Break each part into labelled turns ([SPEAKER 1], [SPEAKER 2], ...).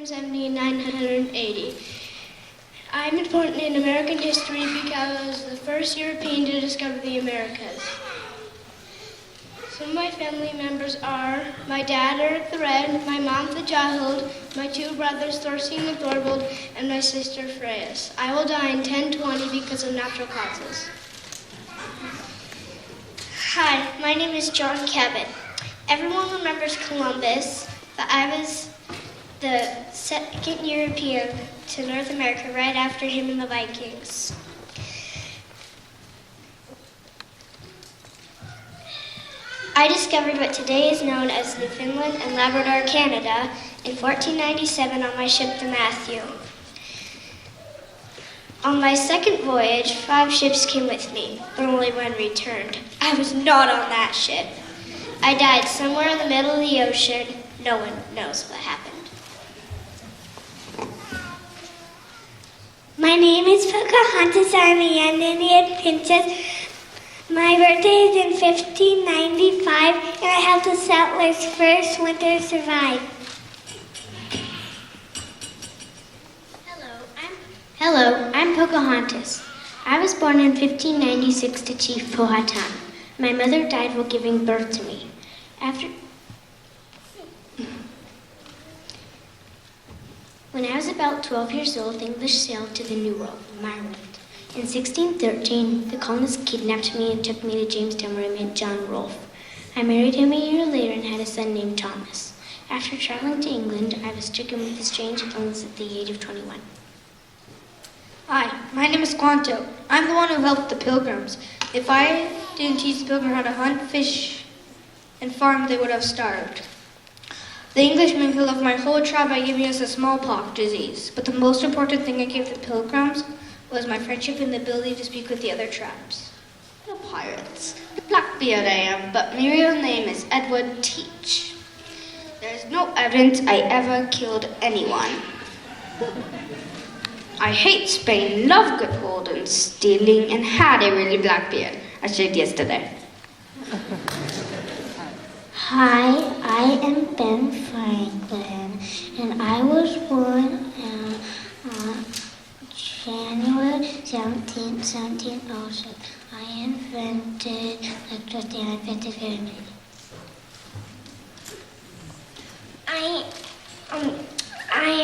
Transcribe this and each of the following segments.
[SPEAKER 1] 980. I'm important in American history because I was the first European to discover the Americas. Some of my family members are my dad, Eric the Red, my mom, the Jahuld, my two brothers, Thorstein and Thorvald, and my sister, Freyas. I will die in 1020 because of natural causes.
[SPEAKER 2] Hi, my name is John Cabot. Everyone remembers Columbus, but I was the second European to North America right after him and the Vikings. I discovered what today is known as Newfoundland and Labrador, Canada, in 1497 on my ship, the Matthew. On my second voyage, 5 ships came with me, but only one returned. I was not on that ship. I died somewhere in the middle of the ocean. No one knows what happened.
[SPEAKER 3] My name is Pocahontas. I'm a young Indian princess. My birthday is in 1595, and I helped the settlers' first winter survive.
[SPEAKER 4] Hello, I'm Pocahontas. I was born in 1596 to Chief Powhatan. My mother died while giving birth to me. When I was about 12 years old, the English sailed to the New World, Ireland. In 1613, the colonists kidnapped me and took me to Jamestown where I met John Rolfe. I married him a year later and had a son named Thomas. After traveling to England, I was stricken with a strange illness at the age of 21.
[SPEAKER 5] Hi, my name is Quanto. I'm the one who helped the Pilgrims. If I didn't teach the Pilgrims how to hunt, fish, and farm, they would have starved. The Englishmen killed off my whole tribe by giving us a smallpox disease. But the most important thing I gave the Pilgrims was my friendship and the ability to speak with the other tribes.
[SPEAKER 6] The pirates. Blackbeard I am, but my real name is Edward Teach. There is no evidence I ever killed anyone. I hate Spain, love good gold and stealing, and had a really black beard. I shaved yesterday.
[SPEAKER 3] Hi, I am Ben Franklin, and I was born on January 17, 1706. I invented electricity and I invented Fahrenheit.
[SPEAKER 2] I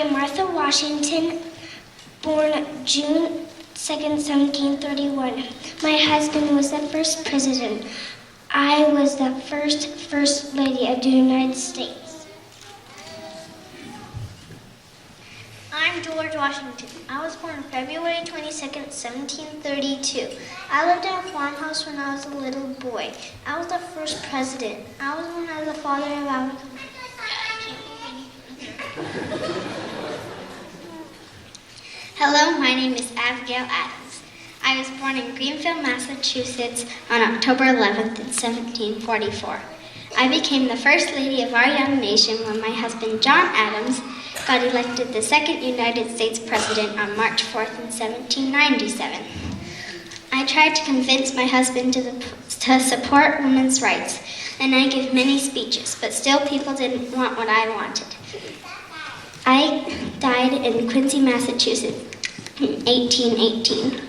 [SPEAKER 2] am Martha Washington, born June 2nd, 1731. My husband was the first president. I was the first lady of the United States. I'm George Washington. I was born February 22nd, 1732. I lived in a farmhouse when I was a little boy. I was the first president. I was known as the father of our country.
[SPEAKER 4] Hello, my name is Abigail Adams. I was born in Greenfield, Massachusetts on October 11th in 1744. I became the first lady of our young nation when my husband John Adams got elected the second United States president on March 4th in 1797. I tried to convince my husband to support women's rights, and I gave many speeches, but still people didn't want what I wanted. I died in Quincy, Massachusetts in 1818.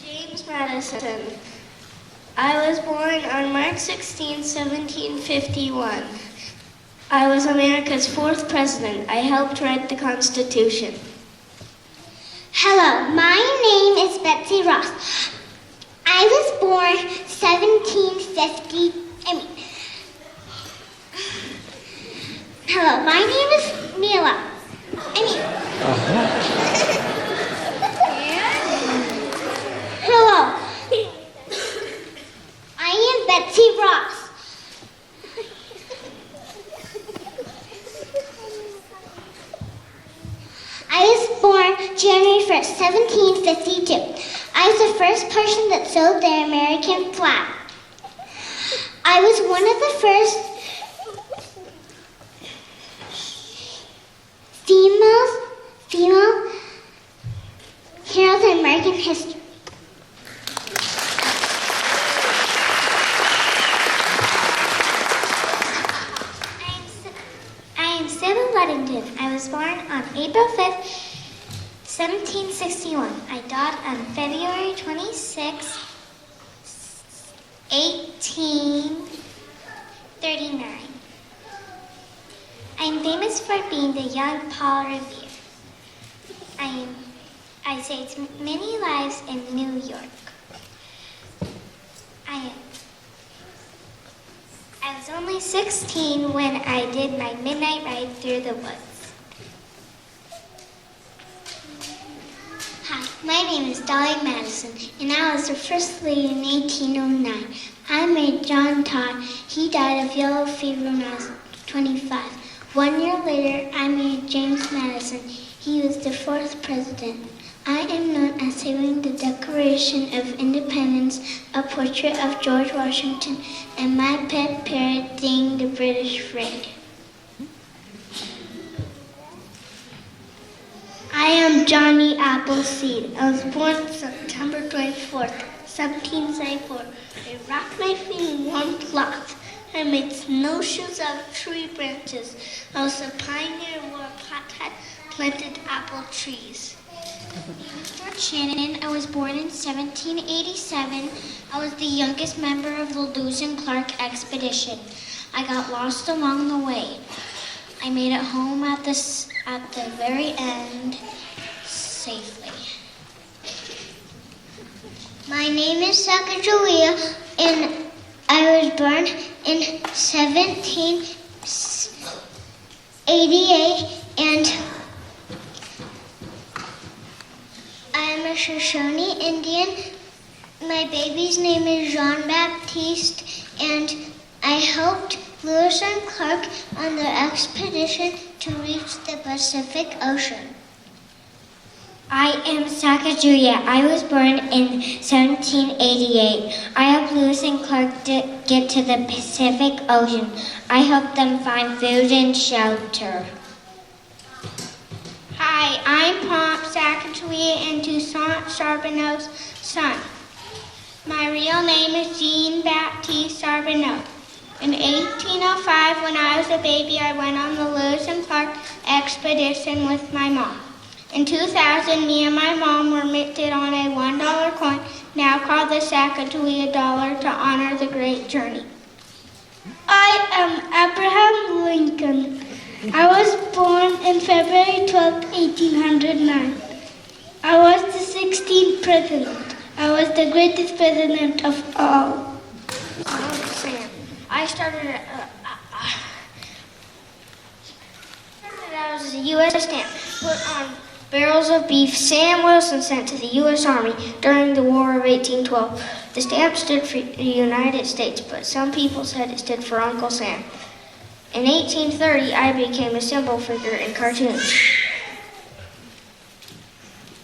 [SPEAKER 2] James Madison. I was born on March 16, 1751. I was America's 4th president. I helped write the Constitution.
[SPEAKER 3] Hello, my name is Betsy Ross. I was born 1750. Hello, my name is Mila. Hello, I am Betsy Ross. I was born January 1st, 1752. I was the first person that sewed the American flag. I was one of the first female heroes in American history. I am Sarah Ludington. I was born on
[SPEAKER 2] April 5th, 1761. I died on February 26th, 1839. I'm famous for being the young Paul Revere. I saved many lives in New York. I was only 16 when I did my midnight ride through the woods.
[SPEAKER 3] Hi, my name is Dolly Madison, and I was the first lady in 1809. I married John Todd. He died of yellow fever when I was 25. 1 year later, I married James Madison. He was the 4th president. I am known as saving the Declaration of Independence, a portrait of George Washington, and my pet parrot Ding the British flag. I am Johnny Appleseed. I was born September 24th, 1774. I wrapped my feet in warm cloth. I made snowshoes out of tree branches. I was a pioneer who wore a pot hat, planted apple trees.
[SPEAKER 2] George Shannon. I was born in 1787. I was the youngest member of the Lewis and Clark expedition. I got lost along the way. I made it home at the very end safely.
[SPEAKER 3] My name is Sacagawea, and I was born in 1788, and I am a Shoshone Indian. My baby's name is Jean-Baptiste, and I helped Lewis and Clark on their expedition to reach the Pacific Ocean.
[SPEAKER 2] I am Sacagawea. I was born in 1788. I helped Lewis and Clark get to the Pacific Ocean. I helped them find food and shelter.
[SPEAKER 1] Hi, I'm Pomp Sacagawea and Toussaint Charbonneau's son. My real name is Jean-Baptiste Charbonneau. In 1805, when I was a baby, I went on the Lewis and Clark expedition with my mom. In 2000, me and my mom were minted on a $1 coin, now called the Sacagawea dollar, to honor the great journey.
[SPEAKER 3] I am Abraham Lincoln. I was born on February 12, 1809. I was the 16th president. I was the greatest president of all.
[SPEAKER 1] I started out as a U.S. stamp put on barrels of beef Sam Wilson sent to the U.S. Army during the War of 1812. The stamp stood for the United States, but some people said it stood for Uncle Sam. In 1830, I became a symbol figure in cartoons.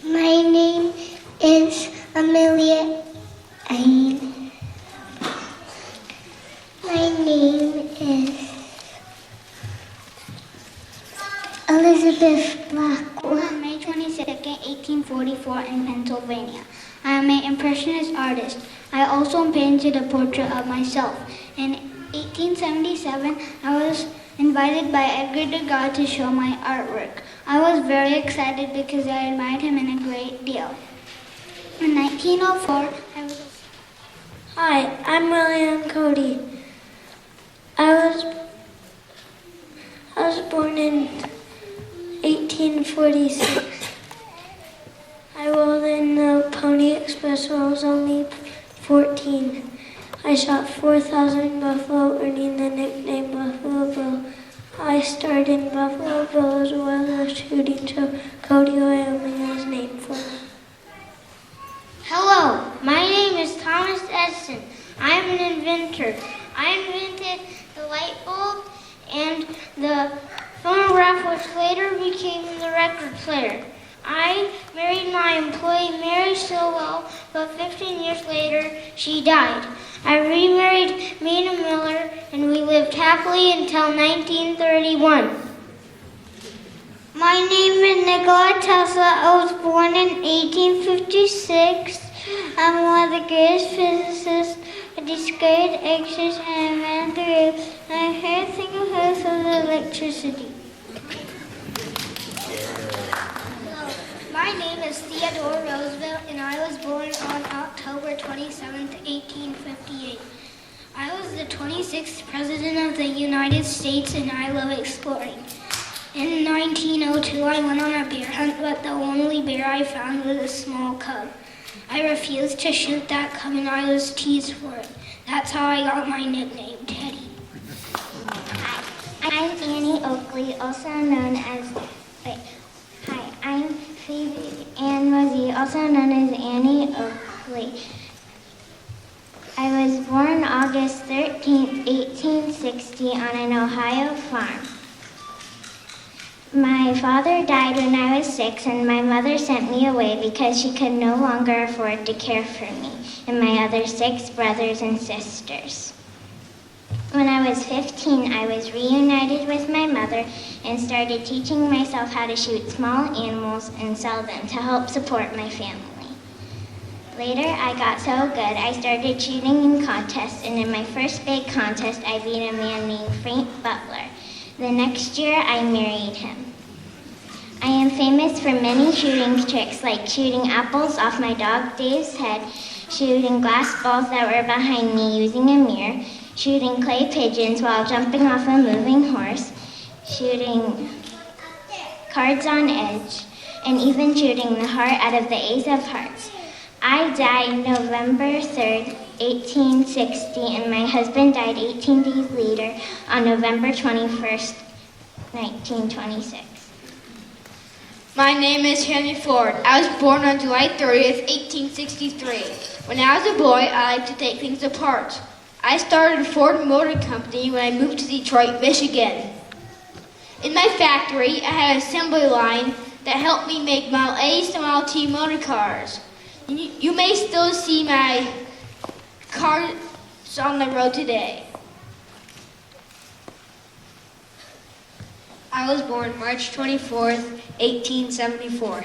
[SPEAKER 3] My name is Amelia Ain. My name is Elizabeth Blackwell.
[SPEAKER 2] On May 22nd, 1844 in Pennsylvania. I am an impressionist artist. I also painted a portrait of myself. In 1877, I was invited by Edgar Degas to show my artwork. I was very excited because I admired him in a great deal. In 1904,
[SPEAKER 3] Hi, I'm William Cody. I was born in 1846. I rode in the Pony Express when I was only 14. I shot 4,000 buffalo, earning the nickname Buffalo Bill. I starred in Buffalo Bill as well as a shooting show Cody, Wyoming was named for me.
[SPEAKER 1] Hello, my name is Thomas Edison. I am an inventor. I invented the light bulb and the phonograph, which later became the record player. I married my employee Mary Stilwell, but 15 years later, she died. I remarried Mina Miller, and we lived happily until 1931.
[SPEAKER 3] My name is Nikola Tesla. I was born in 1856. I'm one of the greatest physicists. I discovered X-rays and invented the wave. I heard single phase of the electricity.
[SPEAKER 2] Roosevelt, and I was born on October 27, 1858. I was the 26th President of the United States, and I love exploring. In 1902, I went on a bear hunt, but the only bear I found was a small cub. I refused to shoot that cub, and I was teased for it. That's how I got my nickname, Teddy.
[SPEAKER 3] I'm Annie Oakley, also known as... Hi, I'm Phoebe Ann Mosey, also known as Annie Oakley. I was born August 13, 1860 on an Ohio farm. My father died when I was 6, and my mother sent me away because she could no longer afford to care for me and my other 6 brothers and sisters. When I was 15, I was reunited with my mother and started teaching myself how to shoot small animals and sell them to help support my family. Later, I got so good, I started shooting in contests, and in my first big contest, I beat a man named Frank Butler. The next year, I married him. I am famous for many shooting tricks, like shooting apples off my dog Dave's head, shooting glass balls that were behind me using a mirror, shooting clay pigeons while jumping off a moving horse, shooting cards on edge, and even shooting the heart out of the Ace of Hearts. I died November 3rd, 1860, and my husband died 18 days later on November 21st, 1926.
[SPEAKER 5] My name is Henry Ford. I was born on July 30th, 1863. When I was a boy, I liked to take things apart. I started a Ford Motor Company when I moved to Detroit, Michigan. In my factory, I had an assembly line that helped me make Model A's to Model T motor cars. You may still see my cars on the road today. I was born March 24th, 1874.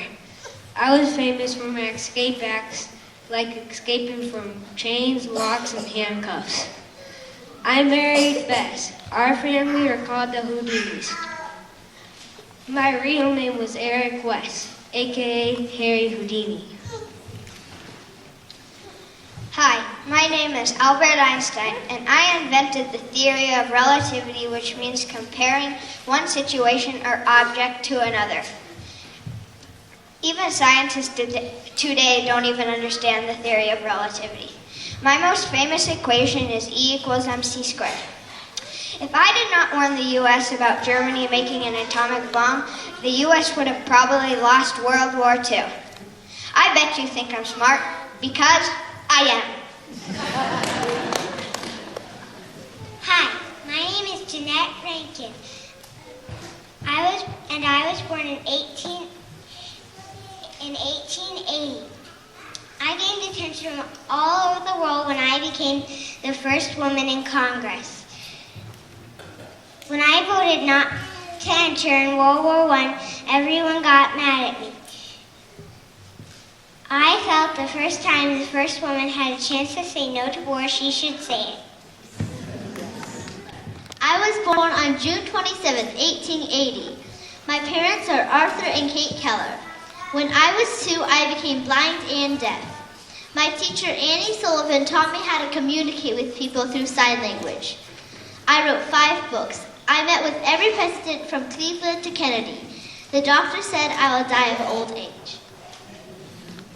[SPEAKER 5] I was famous for my escape acts, like escaping from chains, locks, and handcuffs. I married Bess. Our family are called the Houdinis. My real name was Eric West, aka Harry Houdini.
[SPEAKER 7] Hi, my name is Albert Einstein, and I invented the theory of relativity, which means comparing one situation or object to another. Even scientists today don't even understand the theory of relativity. My most famous equation is E equals mc squared. If I did not warn the U.S. about Germany making an atomic bomb, the U.S. would have probably lost World War II. I bet you think I'm smart, because I am.
[SPEAKER 3] Hi, my name is Jeanette Rankin. I was born in 1880. I gained attention from all over the world when I became the first woman in Congress. When I voted not to enter in World War I, everyone got mad at me. I felt the first time the first woman had a chance to say no to war, she should say it.
[SPEAKER 7] I was born on June 27, 1880. My parents are Arthur and Kate Keller. When I was 2, I became blind and deaf. My teacher, Annie Sullivan, taught me how to communicate with people through sign language. I wrote 5 books. I met with every president from Cleveland to Kennedy. The doctor said I will die of old age.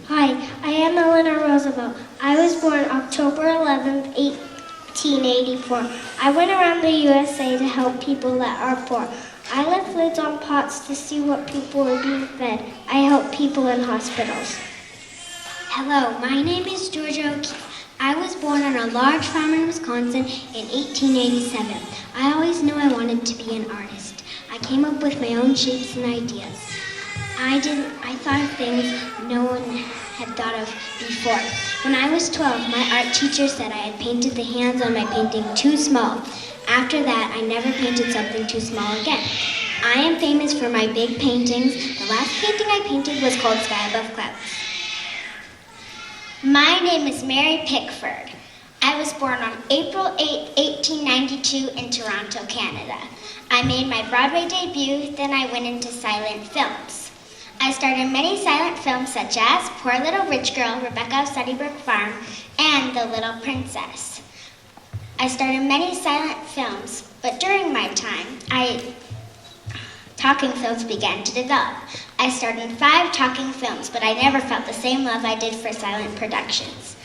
[SPEAKER 2] Hi, I am Eleanor Roosevelt. I was born October 11, 1884. I went around the USA to help people that are poor. I left lids on pots to see what people were being fed. I help people in hospitals.
[SPEAKER 8] Hello, my name is Georgia O'Keefe. I was born on a large farm in Wisconsin in 1887. I always knew I wanted to be an artist. I came up with my own shapes and ideas. I thought of things no one had thought of before. When I was 12, my art teacher said I had painted the hands on my painting too small. After that, I never painted something too small again. I am famous for my big paintings. The last painting I painted was called Sky Above Clouds.
[SPEAKER 3] My name is Mary Pickford. I was born on April 8, 1892 in Toronto, Canada. I made my Broadway debut, then I went into silent films. I started
[SPEAKER 4] starred in many silent films such as Poor Little Rich Girl, Rebecca of Sunnybrook Farm, and The Little Princess. I starred in many silent films, but during my time, talking films began to develop. I starred in 5 talking films, but I never felt the same love I did for silent productions.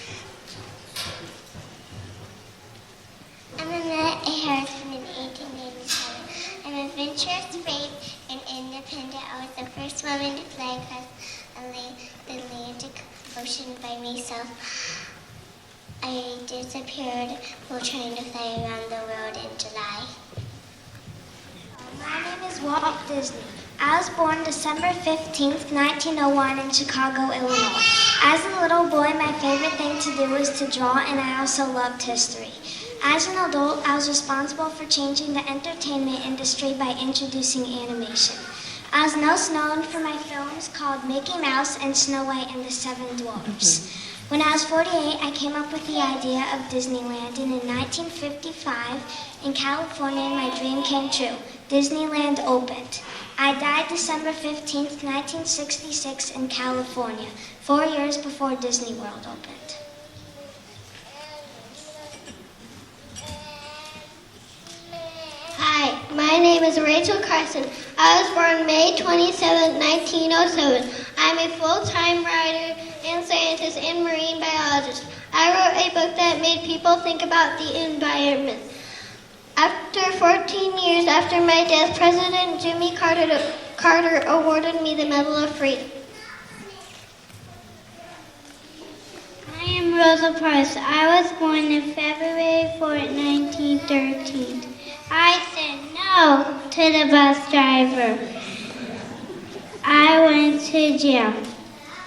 [SPEAKER 3] I'm Annette Harrison in 1887. I'm adventurous, brave, and independent. I was the first woman to fly across the Atlantic Ocean by myself. I disappeared while trying to fly around the world in July.
[SPEAKER 2] My name is Walt Disney. I was born December 15th, 1901 in Chicago, Illinois. As a little boy, my favorite thing to do was to draw, and I also loved history. As an adult, I was responsible for changing the entertainment industry by introducing animation. I was most known for my films called Mickey Mouse and Snow White and the Seven Dwarfs. When I was 48, I came up with the idea of Disneyland, and in 1955, in California, my dream came true. Disneyland opened. I died December 15th, 1966 in California, 4 years before Disney World opened.
[SPEAKER 1] Hi, my name is Rachel Carson. I was born May 27, 1907. I'm a full-time writer and scientist and marine biologist. I wrote a book that made people think about the environment. After 14 years after my death, President Jimmy Carter awarded me the Medal of Freedom.
[SPEAKER 3] I am Rosa Price. I was born in February 4, 1913. I said no to the bus driver. I went to jail.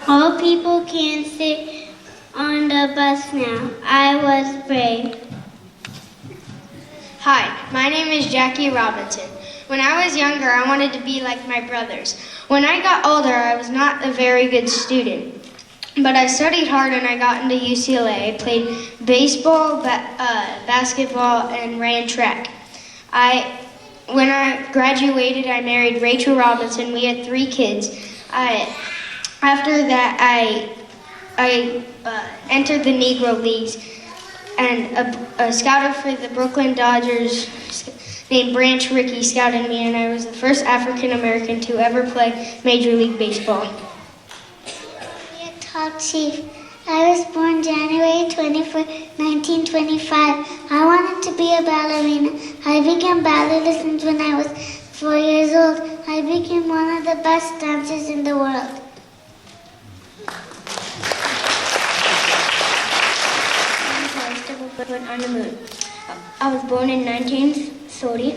[SPEAKER 3] All people can sit on the bus now. I was brave.
[SPEAKER 5] Hi, my name is Jackie Robinson. When I was younger, I wanted to be like my brothers. When I got older, I was not a very good student. But I studied hard and I got into UCLA. I played baseball, basketball, and ran track. When I graduated, I married Rachel Robinson. We had 3 kids. After that, I entered the Negro Leagues, and a scouter for the Brooklyn Dodgers named Branch Rickey scouted me, and I was the first African American to ever play Major League Baseball.
[SPEAKER 3] Tall Chief. I was born January 24, 1925. I wanted to be a ballerina. I began ballet lessons when I was 4 years old. I became one of the best dancers in the world.
[SPEAKER 8] On the moon. I was born in 1930.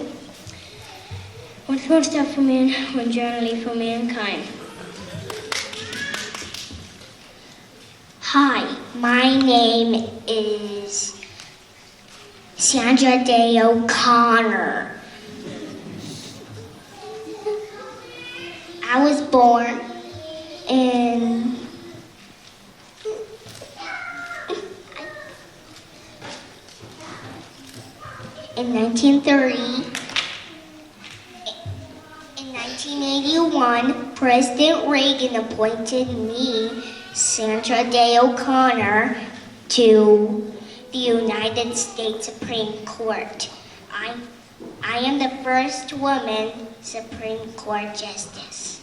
[SPEAKER 8] One small step for man, one journey for mankind. Hi, my name is Sandra Day O'Connor. I was born in In 1930, in 1981, President Reagan appointed me, Sandra Day O'Connor, to the United States Supreme Court. I am the first woman Supreme Court Justice.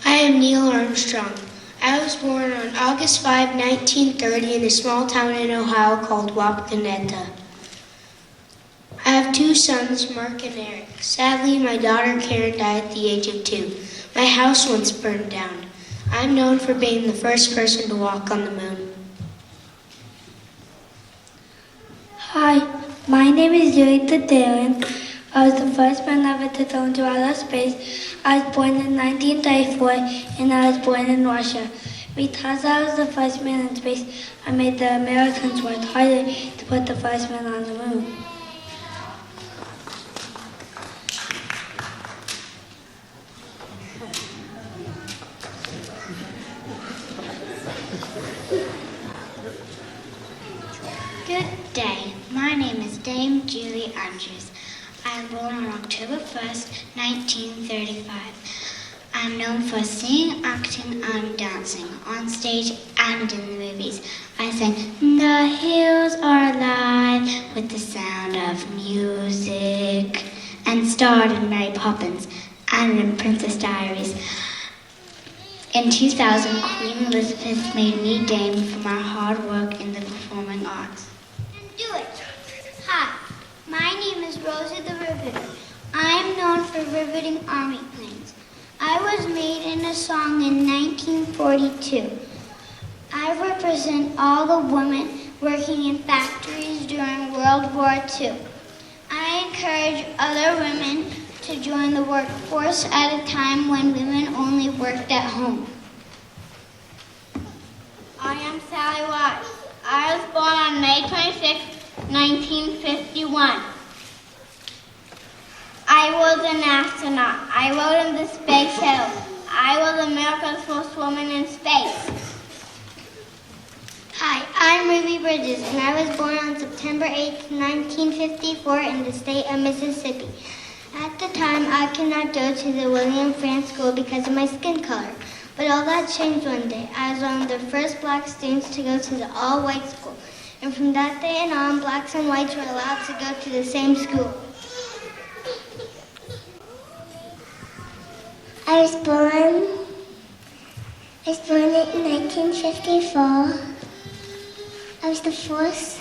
[SPEAKER 9] I am Neil Armstrong. I was born on August 5, 1930 in a small town in Ohio called Wapakoneta. I have 2 sons, Mark and Eric. Sadly, my daughter Karen died at the age of 2. My house once burned down. I'm known for being the first person to walk on the moon.
[SPEAKER 10] Hi, my name is Yurita Darren. I was the first man ever to go into outer space. I was born in 1934 and I was born in Russia. Because I was the first man in space, I made the Americans work harder to put the first man on the moon.
[SPEAKER 4] Good day. My name is Dame Julie Andrews.
[SPEAKER 3] I was born on October 1st, 1935. I'm known for singing, acting, and dancing on stage and in the movies. I sang "The Hills Are Alive" with the sound of music and starred in Mary Poppins and in Princess Diaries. In 2000, Queen Elizabeth made me Dame for my hard work in the performing arts.
[SPEAKER 2] Do it. Hi, my name is Rosie the Riveter. I am known for riveting army planes. I was made in a song in 1942. I represent all the women working in factories during World War II. I encourage other women to join the workforce at a time when women only worked at home.
[SPEAKER 1] I am Sally Watts. I was born on May 26, 1951. I was an astronaut. I rode in the space shuttle. I was America's first woman in space.
[SPEAKER 3] Hi, I'm Ruby Bridges, and I was born on September 8, 1954 in the state of Mississippi. At the time, I could not go to the William Frantz School because of my skin color. But all that changed one day. I was one of the first black students to go to the all-white school. And from that day on, blacks and whites were allowed to go to the same school.
[SPEAKER 2] I was born in 1954. I was the first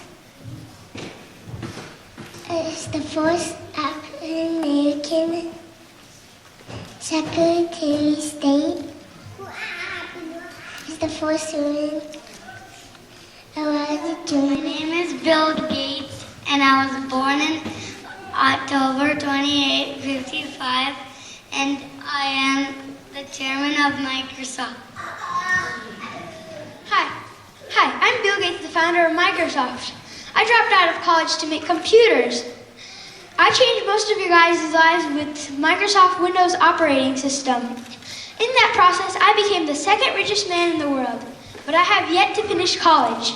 [SPEAKER 2] African American Secretary of State. I was the first woman allowed to join.
[SPEAKER 3] My name is Bill Gates, and I was born in October 28, 55, and I am the chairman of Microsoft.
[SPEAKER 5] Hi, I'm Bill Gates, the founder of Microsoft. I dropped out of college to make computers. I changed most of your guys' lives with Microsoft Windows operating system. In that process, I became the second richest man in the world, but I have yet to finish college.